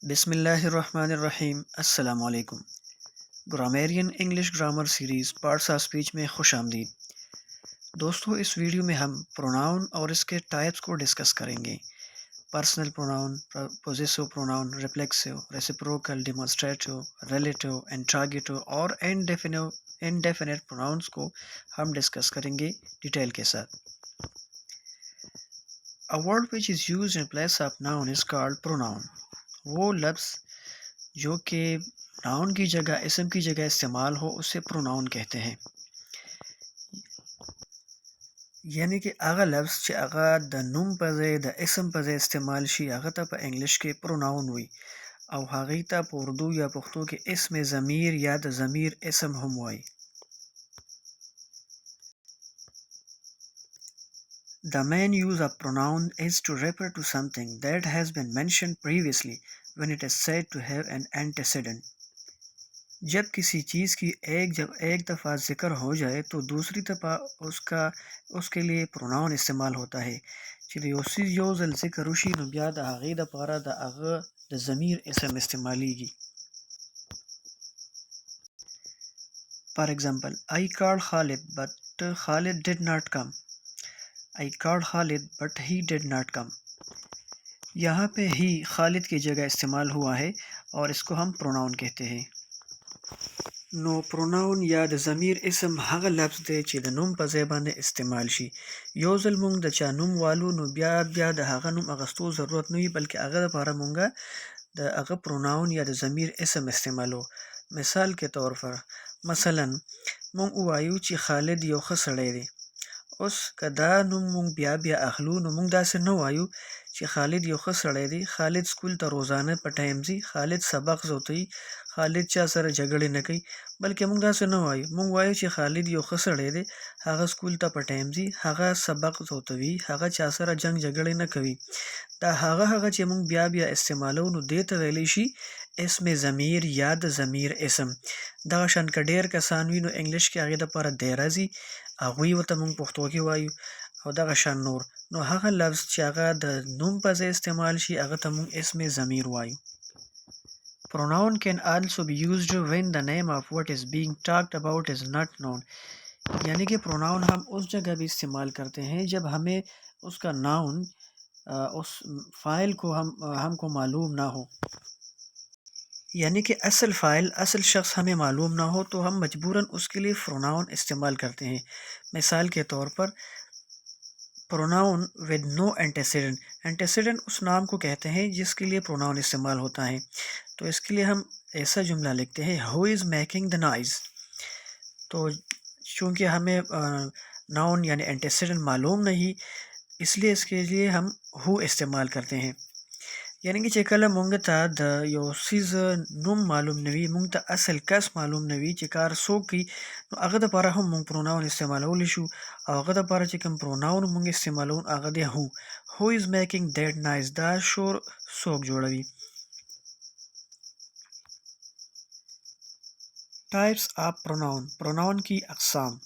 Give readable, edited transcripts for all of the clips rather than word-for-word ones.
बिस्मिल्लाहिर्रहमानिर्रहीम अस्सलामु अलैकुम। Grammarian English grammar series parts of speech में खुश आमदीद। दोस्तों, इस वीडियो में हम प्रोनाउन और इसके टाइप्स को डिस्कस करेंगे। Personal pronoun, possessive pronoun, reflexive, reciprocal, demonstrative, relative, interrogative और इनडेफिनेट प्रोनाउंस को हम डिस्कस करेंगे डिटेल के साथ। A word which is used in place of noun is called pronoun. वो लफ्ज़ जो कि नाउन की जगह इसम की जगह इस्तेमाल हो उसे प्रोनाउन कहते हैं। यानी कि आगा लफ्ज़ च आगा द नूम पर ज़ाय द इसम पर ज़ाय इस्तेमाल शी आगा ता पे इंग्लिश के प्रोनाउन हुई और हागी ता पे उर्दू या पुख्तो के इसम ज़मीर या द ज़मीर इसम हम Y. The main use of pronoun is to refer to something that has been mentioned previously when it is said to have an antecedent. जब किसी चीज़ की जब एक दफ़ा ज़िक्र हो जाए तो दूसरी दफ़ा उसके लिए प्रोनाउन इस्तेमाल होता है। चलिए उसी योज़ल ज़िक्र उशी नुबिया द आगे द पारा द आग द ज़मीर इसम इस्तेमालीगी। For example, I called Khalid but Khalid did not come. I called Khalid but he did not come. यहाँ पे ही खालिद की जगह इस्तेमाल हुआ है और इसको हम प्रोनाउन कहते हैं। नो प्रोनाउन या द ज़मीर इसम हगा लफ्ज़ दे ची द नुम पर ज़ाय बांदे इस्तेमाल शी। योज़ल मुंग द चा नुम वालू नु बिया द हगा नुम अगस्तो ज़रूरत नहीं बल्कि अगर द पारा मुंगा द अगर प्रोनाउन या द ज़मीर इसम इस्तेमाल हो। मिसाल के तौर पर मसलन मुंग वायु ची खालिद यो खसड़े दे। उस कदा नुम मुंग बिया अखलू नु मुंग दा से न वायु ची खालिद यो खसड़े दे। खालिद स्कूल ता रोज़ाना पर टाइम जी खालिद सबक जोतई खालिद चा सर झगड़े न कई बल्कि मुंग दा से न वायु मुंग वायु ची खालिद यो खसड़े दे हागा स्कूल ता पर टाइम जी हागा सबक जोतवी हागा चा सर जंग झगड़े न कवी दा हागा ची मुंग बिया इस्तेमालो नु देत वेली शी इसमें ज़मीर याद ज़मीर इसम दगाशान का ढेर कसानवी नो इंग्लिश के आगे द पर देराजी अगुई वता मुंग पुख्तो की वायु और दगाशान नूर नो हागा लफ्ज़ ची आगा द नूम पर ज़ाय इस्तेमाल शी आगा ता मुंग इसमें ज़मीर वायु। Pronoun can also be used when the name of what is being talked about is not known. यानी कि प्रोनाउन हम उस जगह भी इस्तेमाल करते हैं जब हमें उसका नाउन उस फ़ाइल को हमको मालूम ना हो। यानी कि असल फ़ाइल असल शख्स हमें मालूम ना हो तो हम मजबूरन उसके लिए प्रोनाउन इस्तेमाल करते हैं। मिसाल के तौर पर pronoun with no antecedent. Antecedent उस नाम को कहते हैं जिसके लिए प्रोनाउन इस्तेमाल होता है। तो इसके लिए हम ऐसा जुमला लिखते हैं who is making the noise. तो चूँकि हमें नाउन यानी एंटेसिडेंट मालूम नहीं इसलिए इसके लिए हम हु इस्तेमाल करते हैं। यानी कि चेकला मुंग ता द यो चीज़ नुम मालूम नवी मुंग ता असल कस मालूम नवी चिकार सो की तो अगद पारा हम मुंग प्रोनाउन इस्तेमाल लिशु और अगद पारा चिकम प्रोनाउन मुंग इस्तेमाल अगद who is making that nice दा शोर सोक जोड़वी। Types of pronoun. प्रोनाउन की अक़साम।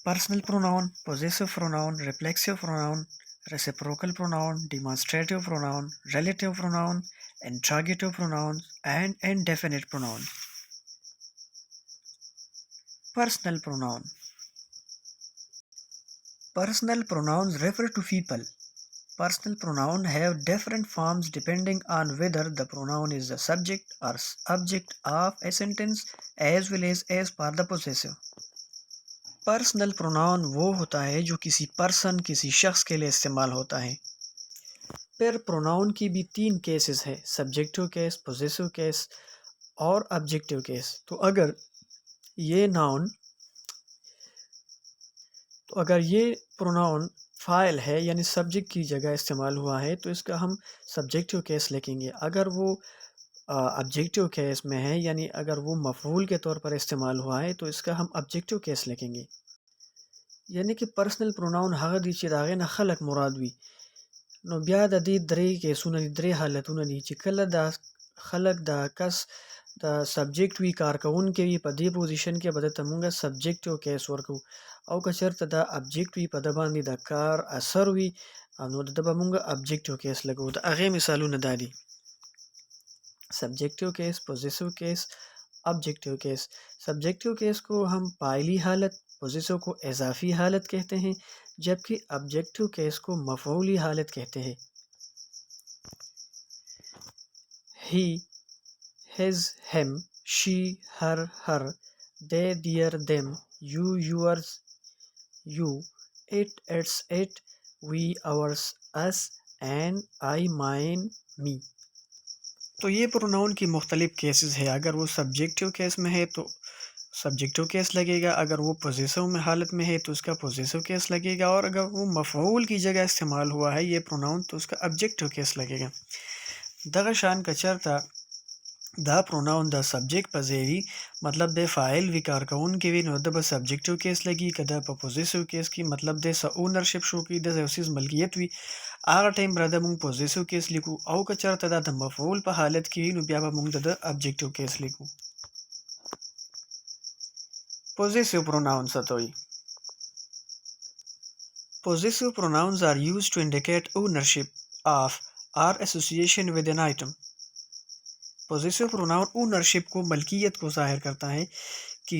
Personal pronoun, possessive pronoun, reflexive pronoun, reciprocal pronoun, demonstrative pronoun, relative pronoun, interrogative pronoun and indefinite pronoun. Personal pronoun. Personal pronouns refer to people. Personal pronoun have different forms depending on whether the pronoun is the subject or object of a sentence as well as per the possessive. Personal pronoun वो होता है जो किसी person किसी शख्स के लिए इस्तेमाल होता है। फिर प्रोनाउन की भी तीन केसेस है, सब्जेक्टिव केस, पोजेसिव केस और ऑब्जेक्टिव केस। तो अगर ये प्रोनाउन फ़ाइल है यानी सब्जेक्ट की जगह इस्तेमाल हुआ है तो इसका हम सब्जेक्टिव केस लिखेंगे। अगर वो ऑब्जेक्टिव केस में है यानी अगर वो मफ़ऊल के तौर पर इस्तेमाल हुआ है तो इसका हम ऑब्जेक्टिव केस लिखेंगे। यानी कि पर्सनल प्रोनाउन हगा दी ची दागे ना खलक मुराद वी नो बिया द दी द्रे केसुना दी द्रे हालतुना दी ची कला दा खलक दा कस द सब्जेक्ट वी कारकउन के वी पदी पोजीशन के बदे तमुंगा सब्जेक्टिव केस वर्कू औ कचर दा ऑब्जेक्ट वी पद बांदी द कार असर वी نو دلته به مونږ ابجیکټیو کیس لګو. د هغې مثالونه دا دي: subjective case, positive case, objective case. Subjective case को हम फाइली हालत, पॉजिटिव को इजाफी हालत कहते हैं, जबकि ऑब्जेक्टिव केस को मफऊली हालत कहते हैं. He, his, him, she, her, her, they, their, them, you, yours, you, it, its, it, we, ours, us, and I, mine, me. तो ये प्रोनाउन की मुख्तलिफ केसेस है. अगर वो सब्जेक्टिव केस में है तो सब्जेक्टिव केस लगेगा, अगर वो पॉजिटिव में हालत में है तो उसका पॉजिटिव केस लगेगा, और अगर वो मफऊल की जगह इस्तेमाल हुआ है ये प्रोनाउन तो उसका ऑब्जेक्टिव केस लगेगा. दगा शान का चरता دا پروناون د سبجیکټ په ځای وي، مطلب د فاعل وي، کارکون کې وي، نو د به سبجیکټیو کیس لګي. که د په پوزیسیو کیس کې مطلب د څه اونرشپ شو کې د یو څیز ملکیت وي، هغه ټایم به د موږ پوزیسیو کیس لیکو. او که چېرته دا د مفعول په حالت کې وي نو بیا به موږ د ابجیکټیو کیس لیکو. پوزیسیو پروناون څه ته وایي؟ Possessive pronouns are used to indicate ownership of or association with an item. Positive pronoun ownership को, मलकियत को ज़ाहिर करता है कि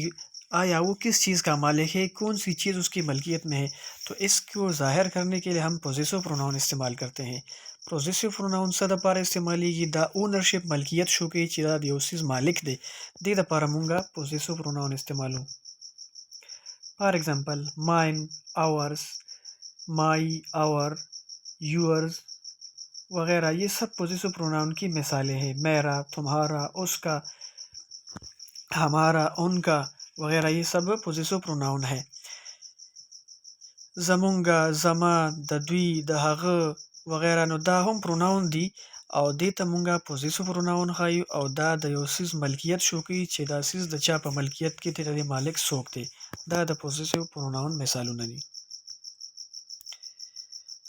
आया वो किस चीज़ का मालिक है, कौन सी चीज़ उसकी मलकियत में है. तो इसको ज़ाहिर करने के लिए हम पॉजिटिव प्रोनाउन इस्तेमाल करते हैं. पॉजिटिव प्रोनाउन स दपारा इस्तेमालेगी दा ओनरशिप मलकियत शो के چې دا د یو څیز مالک دی، دې دپاره مونږه پوزیسیو پروناون استعمالو. For example mine, ours, my, our, yours वगैरह ये सब पॉजिटिव प्रोनाउन की मिसालें हैं. मेरा, तुम्हारा, उसका, हमारा, उनका वगैरह ये सब पॉजिटिव प्रोनाउन है. زمونږه، زما، د دوی، د هغه وغیرہ نو دا هم پروناون دي او دې ته مونږه possessive پروناون ښایو، O the the you څیز ملکیت شو کوي چې دا څیز د چا په ملکیت کې دی، د دې مالک څوک دی. دا د پوزیسیو پروناون مثالونه دي.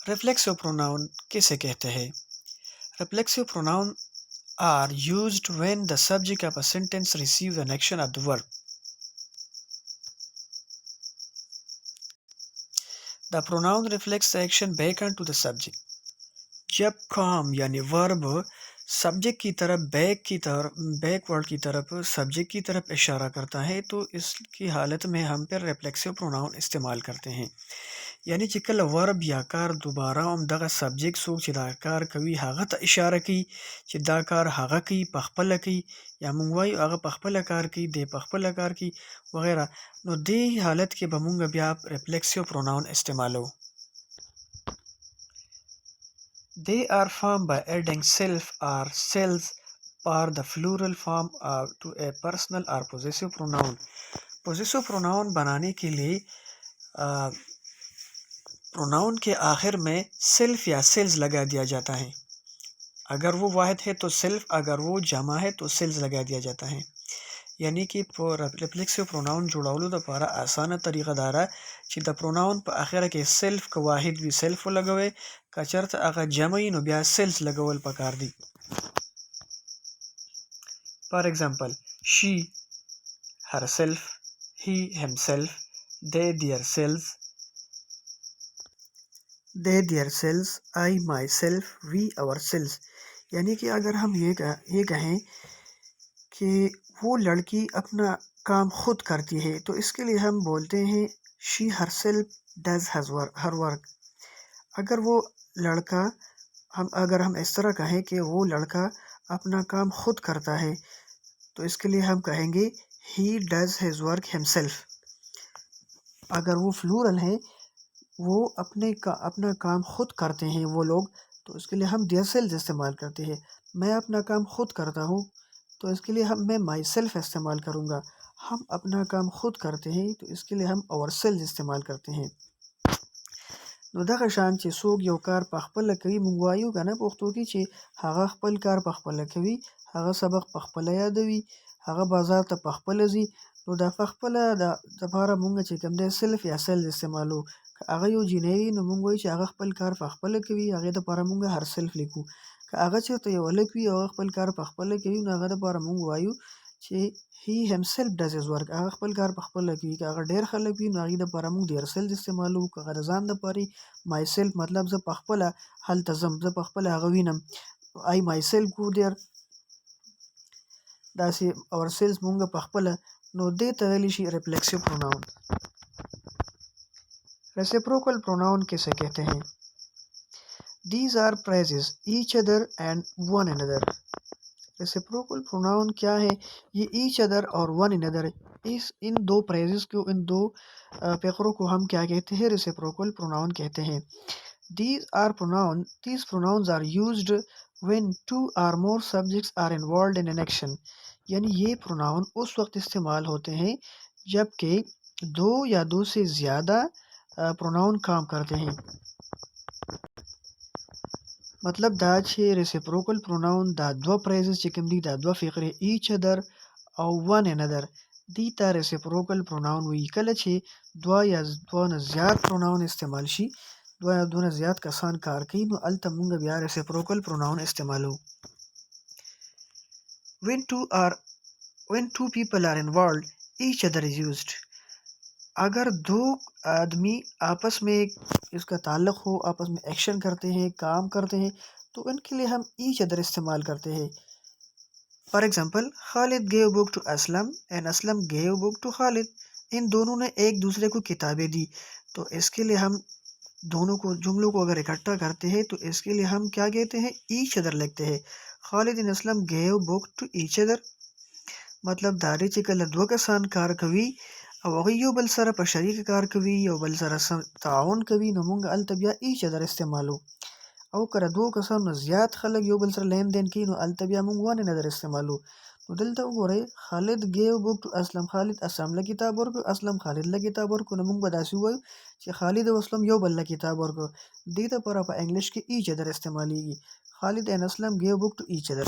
रिफ्लेक्सिव प्रोनाउन किसे कहते हैं? Reflexive pronouns are used when the subject of a sentence receives an action of the verb. The pronoun reflects the action back onto the subject. जब काम यानी वर्ब सब्जेक्ट की तरफ बैकवर्ड की तरफ सब्जेक्ट की तरफ इशारा करता है तो इसकी हालत में हम फिर रिफ्लेक्सिव प्रोनाउन इस्तेमाल करते हैं. यानी چې کله ورب یا کار دوباره هم دغه سبجیکټ څوک چې دا کار کوي هغه ته اشاره کوي چې دا کار هغه کوي، پخپله کوي، یا موږ وایو هغه پخپله کار کوي، دی پخپله کار کوي وغیره، نو دې حالت کې به موږ بیا ریفلیکسیو پروناون استعمالو. They are formed by adding self or selves or the plural form to a personal or possessive pronoun. possessive pronoun बनाने के लिए प्रोनाउन के आखिर में सेल्फ या सेल्स लगा दिया जाता है. अगर वो वाहिद है तो सेल्फ, अगर वो जमा है तो सेल्स लगा दिया जाता है. यानी कि रिफ्लेक्सिव प्रोनाउन जोड़ावलो दपारा आसान तरीका दारा چې د प्रोनाउन په आखिर کې सेल्फ का वाहिद वि सेल्फ लगवे, का चर्त अगर जमई नो बिया सेल्स लगवल पकार दी. For example she herself, he himself, they their selves, they their selves, I myself, we ourselves. यानी कि अगर हम ये कहें कि वो लड़की अपना काम खुद करती है तो इसके लिए हम बोलते हैं she herself does her work. अगर वो लड़का अगर हम इस तरह कहें कि वो लड़का अपना काम खुद करता है तो इसके लिए हम कहेंगे he does his work himself. अगर वो फ्लूरल है, वो अपना काम खुद करते हैं वो लोग, तो इसके लिए हम देयर सेल्फ इस्तेमाल करते हैं. मैं अपना काम खुद करता हूँ तो इसके लिए मैं माई सेल्फ इस्तेमाल करूँगा. हम अपना काम खुद करते हैं तो इसके लिए हम आवर सेल्फ इस्तेमाल करते हैं. نو دغه شان چې څوک یو کار په خپله کوي، موږ وایو که نه پښتو کې چې هغه خپل کار په خپله کوي، هغه سبق په خپله یادوي، هغه بازار ته په خپله ځي. نو دا په خپله دپاره موږ چې کوم دی سلف یا سیلز استعمالو. که هغه یو جینۍ وي نو موږ وایو چې هغه خپل کار په خپله کوي، هغې دپاره موږ هر سلف لیکو. که هغه چېرته یو هلک وي او هغه خپل کار په خپله کوي نو هغه دپاره موږ وایو چې he himself does his work هغه خپل کار په خپله کوي که هغه ډېر خلک وي نو هغې دپاره موږ their selves استعمالوو که هغه د ځان دپاره myself مطلب زه په خپله هلته ځم زه په خپله هغه venom I myself go there داسې ourselves مونږ په خپله نو دې ته ویلی شي reflexive pronoun reciprocal pronoun किसे कहते हैं these are praises each other and one another reciprocal pronoun क्या है ये ईच अदर और वन अनदर इन दो प्रेजेस को इन दो फ़िक्रों को हम क्या कहते हैं रेसिप्रोकल प्रोनाउन कहते हैं these pronouns are used when two or more subjects are involved in an action यानी ये प्रोनाउन उस वक्त इस्तेमाल होते हैं जबकि दो या दो से ज़्यादा प्रोनाउन काम करते हैं मतलब دا چې reciprocal pronoun دا دوه phrases چې کوم دي دا دوه فقرې each other او one another دي ته reciprocal pronoun وایي کله چې دوه یا دوه نه زیات pronoun استعمال شي دوه یا دوه نه زیات کسان کار کوي نو هلته موږ بیا reciprocal pronoun استعمالو when two people are involved each other is used अगर दो आदमी आपस में इसका ताल्लुक़ हो आपस में एक्शन करते हैं काम करते हैं तो इनके लिए हम ईच अदर इस्तेमाल करते हैं for example Khalid gave book to Aslam and Aslam gave book to Khalid इन दोनों ने एक दूसरे को किताबें दी तो इसके लिए हम दोनों को जुमलों को अगर इकट्ठा करते हैं तो इसके लिए हम क्या कहते हैं ईच अदर लिखते हैं Khalid and Aslam gave book to each other मतलब दारी چې کله دوه کسان کار کوي او هغوی یو بل سره په شریکه کار کوي یو بل سره تعاون کوي نو موږ هلته بیا ایچ ادر استعمالو او که د دوو کسانو نه زیات خلک یو بل سره لین دین کوي نو هلته بیا موږ one another استعمالو know دلته وګورئ Khalid ګیو book to Aslam خالد اسلم له کتاب ورکړو اسلم خالد له کتاب ورکړو نو موږ به داسې ووایو چې خالد او اسلم یو بل له کتاب ورکړو دې دپاره په انګلیش کې ایچ ادر استعمالیږي Khalid and Aslam gave book to each other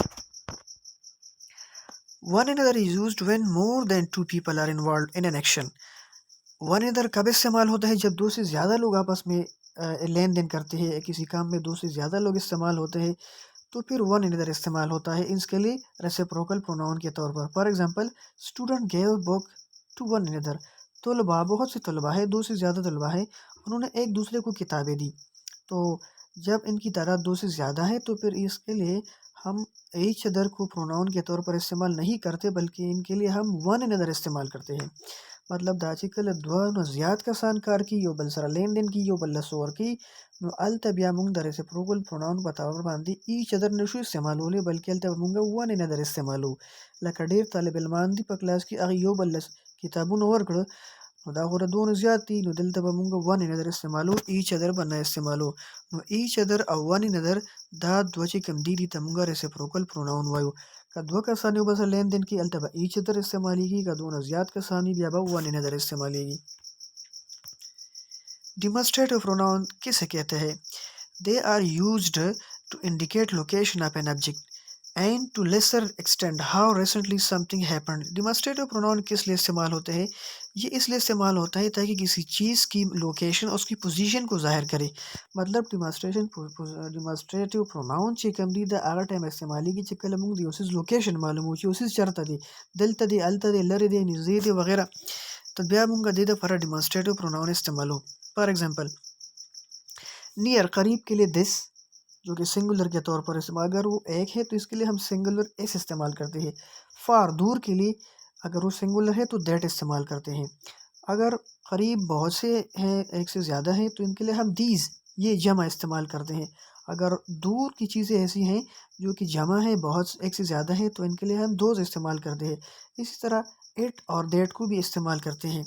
One another is used when more than two people are involved in an action. One another कब इस्तेमाल होता है जब दो से ज़्यादा लोग आपस में लेन देन करते हैं किसी काम में दो से ज़्यादा लोग इस्तेमाल होते हैं तो फिर वन another इस्तेमाल होता है इसके लिए रेसिप्रोकल प्रोनाउन के तौर पर for example student gave book to one another तलबा बहुत से तलबा है दो से ज़्यादा तलबा है उन्होंने एक दूसरे को किताबें दी तो जब इनकी तादाद दो से ज़्यादा है तो फिर इसके लिए हम ईच अदर को प्रोनाउन के तौर पर इस्तेमाल नहीं करते बल्कि इनके लिए हम वन अनदर इस्तेमाल करते हैं मतलब दा چې کله دوه نه زیات کسان کار کوي یو بل سره لین دین کوي یو بل له سور کوي نو هلته بیا موږ د ریسپروکل پروناون په طور باندې ایچ ادر نشو استعمالولی بلکې هلته به موږ ون انادر استعمالو لکه ډېر طالب علمان دي په کلاس کې هغه یو بل له کتابونه ورکړه نو دا خو د دوه نه زیات دي نو دلته به موږ ون انادر استعمالو ایچ ادر به نه استعمالو نو ایچ ادر او ون انادر دا دوه چې کوم دي دي ته موږ ریسپروکل پروناون وایو که دوه کسان یو بل سره لین دین کوي هلته به ایچ ادر استعمالیږي که دوه نه زیات کسان وي بیا به ون انادر استعمالیږي Demonstrative pronoun किसे कहते हैं They are used to indicate location of an object and to lesser extent how recently something happened. Demonstrative pronoun किस लिए इस्तेमाल होते हैं ये इसलिए इस्तेमाल होता है ताकि किसी चीज़ की लोकेशन उसकी पोजीशन को ज़ाहिर करे मतलब डिमॉन्स्ट्रेटिव प्रोनाउन چې کوم دي د هغه ټایم استعمالیږي چې کله موږ د یو څیز لوکیشن معلومو چې یو څیز چېرته دی دلته دی هلته دی لرې دی نږدې دی وغیرہ तो بیا موږ د دې دپاره डिमॉन्स्ट्रेटिव प्रोनाउन استعمالو फॉर एग्जांपल नियर करीब के लिए दिस जो कि सिंगुलर के तौर पर इस्तेमाल अगर वो एक है तो इसके लिए हम सिंगुलर एस इस्तेमाल करते हैं फार दूर के लिए अगर वो सिंगुलर है तो दैट इस्तेमाल करते हैं अगर करीब बहुत से हैं एक से ज़्यादा हैं तो इनके लिए हम दीज ये जमा इस्तेमाल करते हैं अगर दूर की चीज़ें ऐसी हैं जो कि जमा है बहुत एक से ज़्यादा है तो इनके लिए हम दोज इस्तेमाल करते हैं इसी तरह इट और दैट को भी इस्तेमाल करते हैं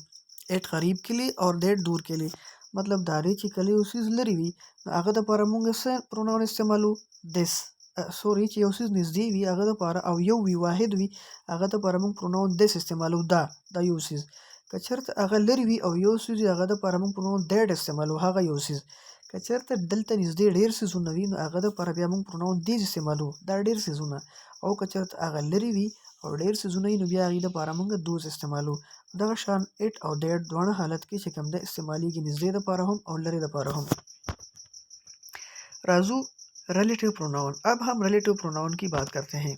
इट करीब के लिए और दैट दूर के लिए मतलब दारी چې کله یو څیز لرې وي نو هغه دپاره موږ څه پروناون استعمالو دس سوري چې یو څیز نږدې وي هغه دپاره او یو وي واحد وي هغه دپاره موږ پروناون دس استعمالو دا یو څیز که چېرته هغه لرې وي او یو څیز وي هغه دپاره موږ پروناون دیټ استعمالو هغه یو څیز که چېرته دلته نږدې ډېر څیزونه وي نو هغه دپاره بیا موږ پروناون دیز استعمالو دا ډېر څیزونه او که چېرته هغه لرې وي او ډېر څیزونه وي نو بیا هغې دپاره موږ دوز استعمالو دغه شان اٹ او دیٹ دواړه حالت کې چې کوم ده استعمالیږي نږدې دپاره هم او لرې دپاره هم राजू रिलेटिव प्रोनाउन अब हम रिलेटिव प्रोनाउन की बात करते हैं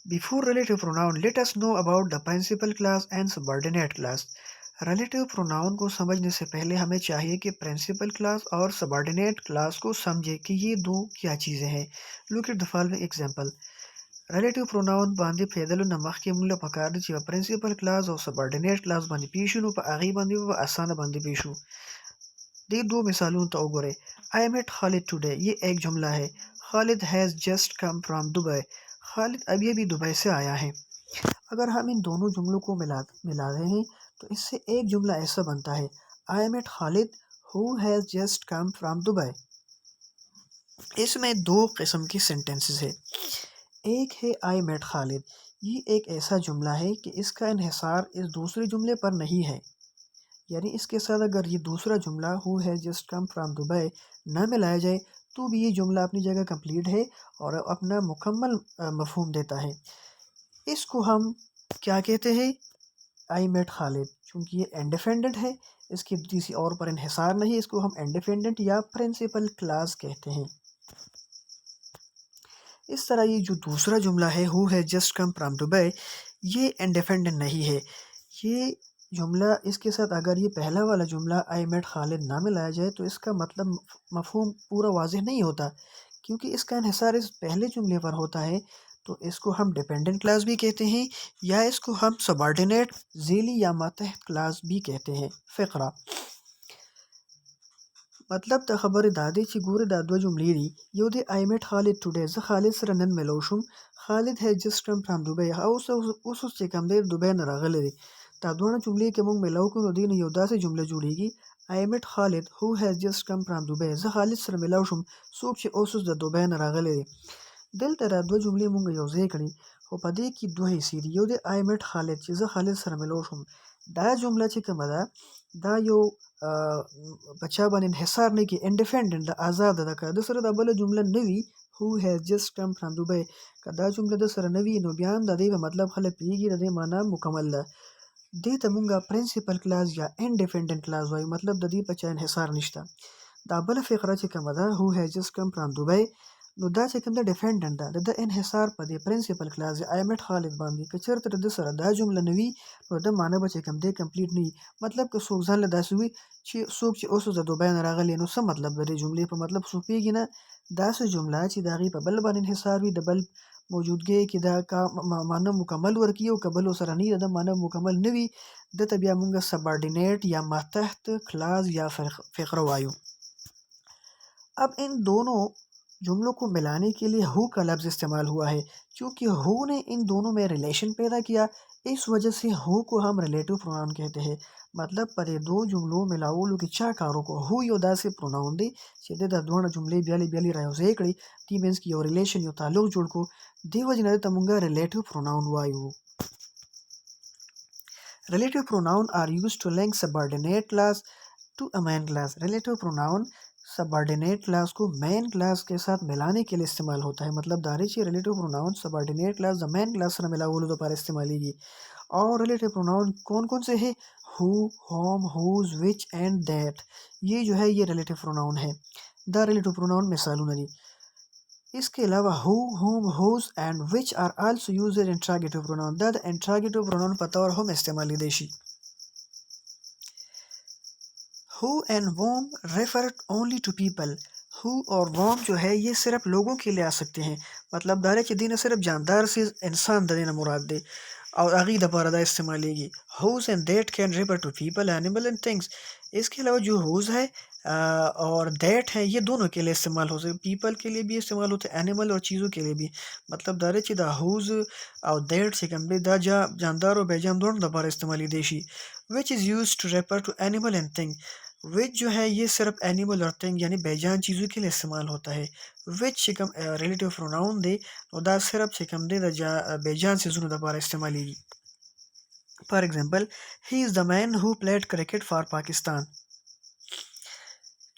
Before relative pronoun, let us know about the principal class and subordinate class. Relative pronoun को समझने से पहले हमें चाहिए कि प्रिंसिपल क्लास और सबॉर्डिनेट क्लास को समझे कि ये दो क्या चीज़ें हैं. Look at the following example. Relative pronoun बांधे पैदल नमक के मूल्य पकार दी प्रिंसिपल क्लास और सबॉर्डिनेट क्लास बांधे पीछू नु पर आगे बांधे व आसान बांधे पीछू. दे दो मिसालों तो उगरे. आई मेट खालिद टुडे, ये एक जुमला है. Khalid has just come from Dubai, Khalid अभी अभी दुबई से आया है. अगर हम इन दोनों जुमलों को मिला रहे हैं तो इससे एक जुमला ऐसा बनता है. I met Khalid who has just come from Dubai. इसमें दो किस्म की सेंटेंसेस है. एक है आई मेट खालिद. ये एक ऐसा जुमला है कि इसका इन्हिसार इस दूसरे जुमले पर नहीं है. यानी इसके साथ अगर ये दूसरा जुमला who has just come from Dubai ना मिलाया जाए तो भी ये जुमला अपनी जगह कंप्लीट है और अपना मुकम्मल मफहूम देता है. इसको हम क्या कहते हैं? I met Khalid. चूँकि ये इंडिपेंडेंट है, इसकी किसी और पर इन्हिसार नहीं, इसको हम इंडिपेंडेंट या प्रिंसिपल क्लास कहते हैं. इस तरह ये जो दूसरा जुमला है who has just come from Dubai, ये इंडिपेंडेंट नहीं है. ये जुमला इसके साथ अगर ये पहला वाला जुमला आई मेट खालिद ना मिलाया जाए तो इसका मतलब मफहूम पूरा वाज़ेह नहीं होता, क्योंकि इसका इन्हिसार इस पहले जुमले पर होता है. तो इसको हम डिपेंडेंट क्लास भी कहते हैं या इसको हम सबॉर्डिनेट ज़ीली या मातहत क्लास भी कहते हैं. फ़िक्रा मतलब द खबर दादी ची गोरे दा दो जुमले दी. यो दे आई मेट खालिद टुडे, ज़ खालिद सर नन मिलोशुम. खालिद है जस्ट कम फ्रॉम दुबई, उस चे कम दे दुबई न रागले दे. ता दोनों जुमले के मुंग मिलाओ को दी ने योदा से जुमले जुड़ेगी. I met Khalid who has just come from Dubai, ज़ खालिद सर मिलोशुम सूप चे ओसुस द दुबई न रागले दे. दिल तरा दो जुमले मुंग योजे कड़ी हो पदे की दो हिस्से दी. यो दे आई मेट खालिद ची ज़ खालिद सर मिलोशुम. दा जुमला चे कमदा दा यो बच्चा बन इन्हिसार नहीं कि इंडिपेंडेंट द आज़ाद द का दूसरा द बल जुमला नवी who has just come from Dubai का दा जुमला दूसरा नवी नो बयान द दे मतलब खले पीगी द दे माना मुकम्मल द दे तमुंगा प्रिंसिपल क्लास या इंडिपेंडेंट क्लास वाई मतलब द दी बच्चा इन्हिसार निश्ता. दा बल फ़िक्रा चे कमदा who has just come from Dubai नो दा चे कम द डिफेंडेंट द इन्हिसार पदे प्रिंसिपल क्लास या आई मेट खालिद बांधी कचर तर दूसरा दा जुमला नवी नो द माना बच्चे कम दे कंप्लीट नहीं मतलब कि सोगजान ल दासुई چې څوک چې اوس د دوبۍ نه راغلی نو څه مطلب د دې جملې په مطلب سوپېږي نه. داسې جمله چې د هغې په بل باندې انحصار وي د بل موجودګۍ کې دا کا معنی مکمل ورکړي او که بل ورسره نه وي د معنی مکمل نه وي دته بیا موږ سبارډینیټ یا ماتحت کلاز یا فقره وایو. अब इन दोनों जुमलों को मिलाने के लिए हु का लफ्ज़ इस्तेमाल हुआ है. क्योंकि हु ने इन दोनों में रिलेशन पैदा किया, इस वजह से हु को हम रिलेटिव प्रोनाउन कहते हैं. मतलब पर दो जुमलों मिलाओ कि चा कारों को हु योदा से प्रोनाउन दे सीधे द दोनों जुमले ब्याली ब्याली रहो से एकड़ी टी मींस की यो रिलेशन यो ताल्लुक जोड़ को दे वजह तमुंगा रिलेटिव प्रोनाउन वायु. Relative pronoun are used to link subordinate class to a main class. Relative pronoun subordinate class को मेन क्लास के साथ मिलाने के लिए इस्तेमाल होता है. मतलब दारिची रिलेटिव प्रोनाउन सबॉर्डिनेट क्लास द मेन क्लास से मिला बोलो तो पर इस्तेमाल ही. और रिलेटिव प्रोनाउन कौन कौन से हैं? Who, whom, whose, which and that. ये जो है ये रिलेटिव प्रोनाउन है. द रिलेटिव प्रोनाउन मिसालों नहीं. इसके अलावा who, whom, whose and which are also used in interrogative pronoun. द इंट्रोगेटिव प्रोनाउन पता और हम इस्तेमाली देशी. Who and whom refer only to people. Who और वोम जो है ये सिर्फ लोगों के लिए आ सकते हैं. मतलब दारे के दिन सिर्फ जानदार से इंसान देना मुराद दे और आगे दपारदा इस्तेमालेगी. Whose and that can refer to people animal and things. इसके अलावा जो हुज है और दैट है ये दोनों के लिए इस्तेमाल हो सकते. पीपल के लिए भी इस्तेमाल होते हैं, एनिमल और चीज़ों के लिए भी. मतलब दारे ची दा हुज और दैट से कम दा जा जानदार और बेजान दोनों दपारा इस्तेमाली देशी. Which is use to refer to animal and thing. Which जो है ये सिर्फ एनिमल और थिंग यानी बेजान चीज़ों के लिए इस्तेमाल होता है. विच शिकम रिलेटिव प्रोनाउन दे और दा सिर्फ शिकम दे दा बेजान से जुनू दबारा इस्तेमाल ही. For example he is the man who played cricket for Pakistan.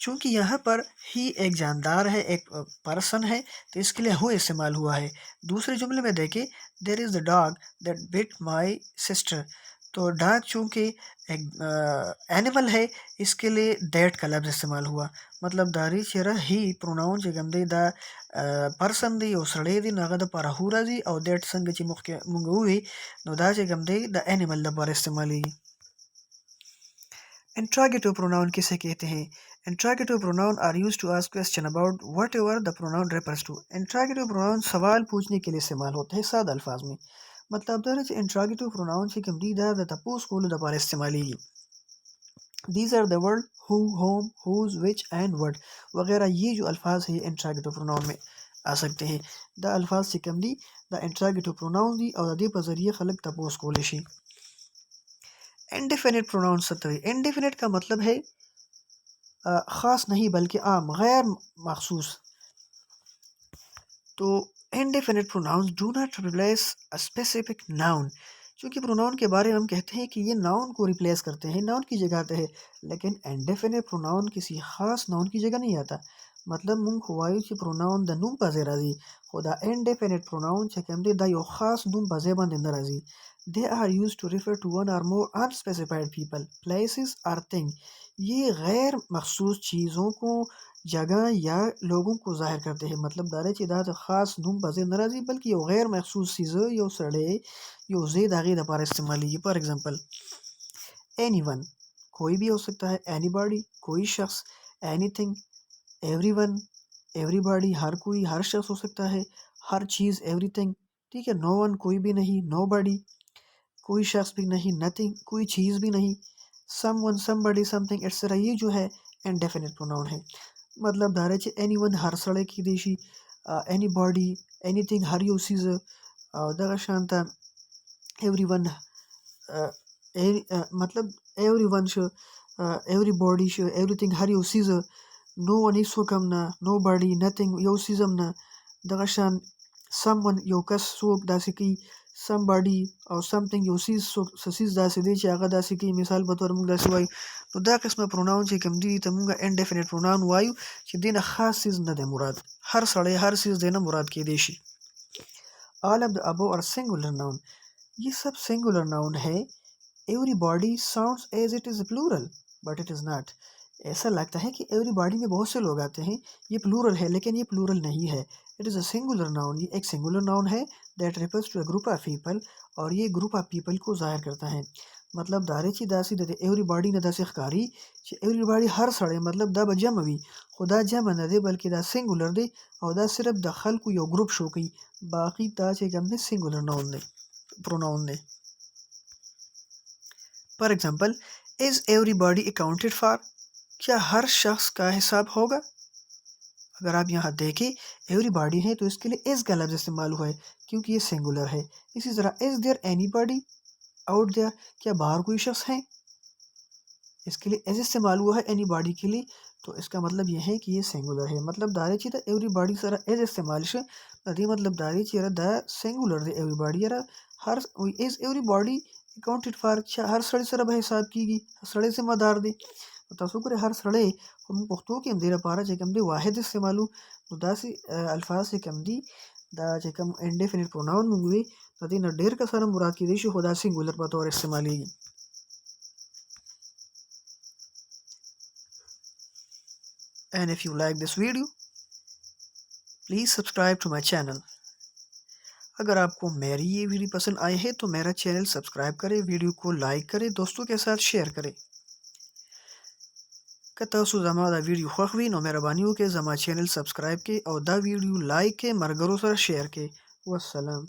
चूँकि यहाँ पर ही एक जानदार है, एक पर्सन है, तो इसके लिए हु इस्तेमाल हुआ है. दूसरे जुमले में देखें there is the dog that bit my sister. तो डॉग चूँकि एक एनिमल है इसके लिए दैट का लफ्ज़ इस्तेमाल हुआ. मतलब दारी चेरा ही प्रोनाउन چې کوم دی دا پرسن دی او سړی دی نو هغه دپاره هو راځي او دیټ څنګه چې مخکې مونږ ووي نو دا چې کوم دی د انیمل دپاره استعمالیږي. Interrogative pronoun किसे कहते हैं? Interrogative pronoun are used to ask question about whatever the pronoun refers to. Interrogative pronoun सवाल पूछने के लिए इस्तेमाल होते हैं सादा अल्फाज में. मतलब دا چې interrogative pronoun چې کوم دی دا د تپوس کولو دپاره استعمالیږي. These are the word who, whom, whose, which and what वगैरह ये जो अल्फाज है interrogative pronoun में आ सकते हैं. دا अल्फाज چې کوم دی دا interrogative pronoun دی او د دې په ذریعه خلک تپوس کولی شي. इंडिफिनिट प्रोनाउन सतवी इंडिफिनिट का मतलब है ख़ास नहीं बल्कि आम गैर मखसूस. तो indefinite pronouns do not replace a specific noun. चूँकि प्रोनाउन के बारे में हम कहते हैं कि ये नाउन को रिप्लेस करते हैं, नाउन की जगह आते हैं, लेकिन इंडिफिनिट प्रोनाउन किसी ख़ास नाउन की जगह नहीं आता. मतलब मुंग हुआयु ची प्रोनाउन द नूम पाजे राजी खुदा इंडिफिनिट प्रोनाउन चे कम दे दा यो ख़ास नूम पाजे बंद इंदर राजी. They are used to refer to one or more unspecified people, places or things. ये गैर मखसूस चीज़ों को जगह या लोगों को ज़ाहिर करते हैं. मतलब दारे ची दा ख़ास नूम पाजे न राजी बल्कि यो गैर मखसूस चीज़ यो सड़े यो ज़ेद आगे दपार इस्तेमाली. फॉर एग्जांपल anyone कोई भी हो सकता है, anybody कोई शख्स, anything एवरीवन एवरीबॉडी हर कोई हर शख्स हो सकता है, हर चीज़ एवरीथिंग. ठीक है. नो वन कोई भी नहीं, नोबडी कोई शख्स भी नहीं, नथिंग कोई चीज़ भी नहीं, समवन समबडी समथिंग एक्सेट्रा ये जो है इंडेफिनिट प्रोनाउन है. मतलब धारे चे एनीवन हर सड़े की देशी, एनीबॉडी एनीथिंग हर यू चीज़ दगा शांता एवरीवन मतलब एवरीवन शो एवरीबॉडी शो एवरीथिंग हर यू चीज़. नो वन इस वकम ना, नो बॉडी नथिंग यो सीजम ना दगा शान समवन यो कस सोक दासी की, somebody or something यो चीज़ ससीज़ दासी दे ची आगा दासी की मिसाल बतौर मुंग दासी वायु. तो दा किस्म प्रोनाउन ची कम दी तमुंगा इंडेफिनिट प्रोनाउन वायु ची देना खास चीज़ न दे मुराद, हर सड़े हर चीज़ देना मुराद की देशी. All of the above are singular noun. ये सब singular noun है. Everybody sounds as it is plural but it is not. ऐसा लगता है कि everybody में बहुत से लोग आते हैं, ये plural है लेकिन ये plural नहीं है. It is a singular noun. ये एक singular noun है that refers to a group of people और ये group of people को ज़ाहिर करता है. मतलब दारे ची दासी दे everybody न दासी खकारी everybody हर सड़े मतलब दा बजम भी खुदा जम न दे बल्कि दा singular दे और दा सिर्फ दखल को यो ग्रुप शो की बाकी दा चे कम दे singular noun they pronoun they. For example is everybody accounted for. क्या हर शख्स का हिसाब होगा? अगर आप यहाँ देखें एवरीबॉडी है तो इसके लिए इज़ का लफ्ज़ इस्तेमाल हुआ है क्योंकि ये सिंगुलर है. इसी तरह is there anybody out there. क्या बाहर कोई शख्स है? इसके लिए इज़ इस्तेमाल हुआ है एनीबॉडी के लिए, तो इसका मतलब ये है कि ये सिंगुलर है. मतलब दारे ची एवरीबॉडी सरा इज़ इस्तेमाल से नदी मतलब दारे ची दा सिंगुलर दे एवरीबॉडी यार her is everybody accounted for. हर सड़े सर हिसाब की सड़े से मदार दे तसुकर हर सड़े हम पुख्तों के अंदर पारा चकम दे वाहिद इस्तेमालू तो दासी अल्फाज से कम दी दा चकम इंडेफिनिट प्रोनाउन मुंगवे तदी न ढेर का सारा मुराद की देशी खुदा सिंगुलर बतौर इस्तेमाली. And if you like this video, please subscribe to my channel. अगर आपको मेरी ये वीडियो पसंद आई है तो मेरा चैनल सब्सक्राइब करें, वीडियो को लाइक करें, दोस्तों के साथ शेयर करें. कतासु जमा दा वीडियो खुशवी नो मेहरबानियों के जमा चैनल सब्सक्राइब के और दा वीडियो लाइक के मरगरों सर शेयर के. वस्सलाम.